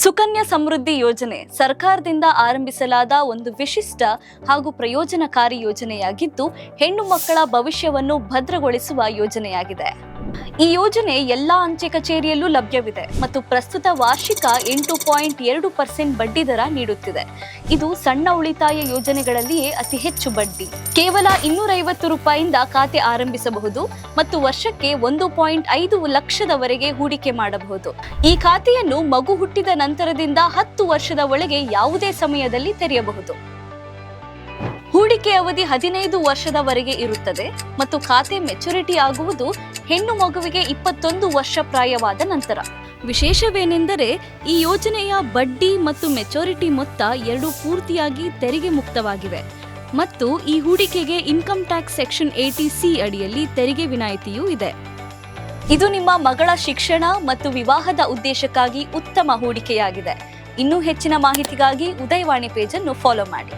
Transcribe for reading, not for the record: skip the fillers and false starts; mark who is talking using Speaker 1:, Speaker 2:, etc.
Speaker 1: ಸುಕನ್ಯಾ ಸಮೃದ್ಧಿ ಯೋಜನೆ ಸರ್ಕಾರದಿಂದ ಆರಂಭಿಸಲಾದ ಒಂದು ವಿಶಿಷ್ಟ ಹಾಗೂ ಪ್ರಯೋಜನಕಾರಿ ಯೋಜನೆಯಾಗಿದ್ದು ಹೆಣ್ಣು ಮಕ್ಕಳ ಭವಿಷ್ಯವನ್ನು ಭದ್ರಗೊಳಿಸುವ ಯೋಜನೆಯಾಗಿದೆ. ಈ ಯೋಜನೆ ಎಲ್ಲಾ ಅಂಚೆ ಕಚೇರಿಯಲ್ಲೂ ಲಭ್ಯವಿದೆ ಮತ್ತು ಪ್ರಸ್ತುತ ವಾರ್ಷಿಕ 8.2% ಬಡ್ಡಿ ದರ ನೀಡುತ್ತಿದೆ. ಇದು ಸಣ್ಣ ಉಳಿತಾಯ ಯೋಜನೆಗಳಲ್ಲಿಯೇ ಅತಿ ಹೆಚ್ಚು ಬಡ್ಡಿ. ಕೇವಲ 250 ರೂಪಾಯಿಯಿಂದ ಖಾತೆ ಆರಂಭಿಸಬಹುದು ಮತ್ತು ವರ್ಷಕ್ಕೆ 1.5 ಲಕ್ಷದವರೆಗೆ ಹೂಡಿಕೆ ಮಾಡಬಹುದು. ಈ ಖಾತೆಯನ್ನು ಮಗು ಹುಟ್ಟಿದ ನಂತರದಿಂದ 10 ವರ್ಷದ ಒಳಗೆ ಯಾವುದೇ ಸಮಯದಲ್ಲಿ ತೆರೆಯಬಹುದು. ಹೂಡಿಕೆ ಅವಧಿ 15 ವರ್ಷದವರೆಗೆ ಇರುತ್ತದೆ ಮತ್ತು ಖಾತೆ ಮೆಚುರಿಟಿ ಆಗುವುದು ಹೆಣ್ಣು ಮಗುವಿಗೆ 21 ವರ್ಷ ಪ್ರಾಯವಾದ ನಂತರ. ವಿಶೇಷವೇನೆಂದರೆ ಈ ಯೋಜನೆಯ ಬಡ್ಡಿ ಮತ್ತು ಮೆಚುರಿಟಿ ಮೊತ್ತ ಎರಡೂ ಪೂರ್ತಿಯಾಗಿ ತೆರಿಗೆ ಮುಕ್ತವಾಗಿವೆ ಮತ್ತು ಈ ಹೂಡಿಕೆಗೆ ಇನ್ಕಮ್ ಟ್ಯಾಕ್ಸ್ ಸೆಕ್ಷನ್ 80C ಅಡಿಯಲ್ಲಿ ತೆರಿಗೆ ವಿನಾಯಿತಿಯೂ ಇದೆ. ಇದು ನಿಮ್ಮ ಮಗಳ ಶಿಕ್ಷಣ ಮತ್ತು ವಿವಾಹದ ಉದ್ದೇಶಕ್ಕಾಗಿ ಉತ್ತಮ ಹೂಡಿಕೆಯಾಗಿದೆ. ಇನ್ನೂ ಹೆಚ್ಚಿನ ಮಾಹಿತಿಗಾಗಿ ಉದಯವಾಣಿ ಪೇಜ್ ಅನ್ನು ಫಾಲೋ ಮಾಡಿ.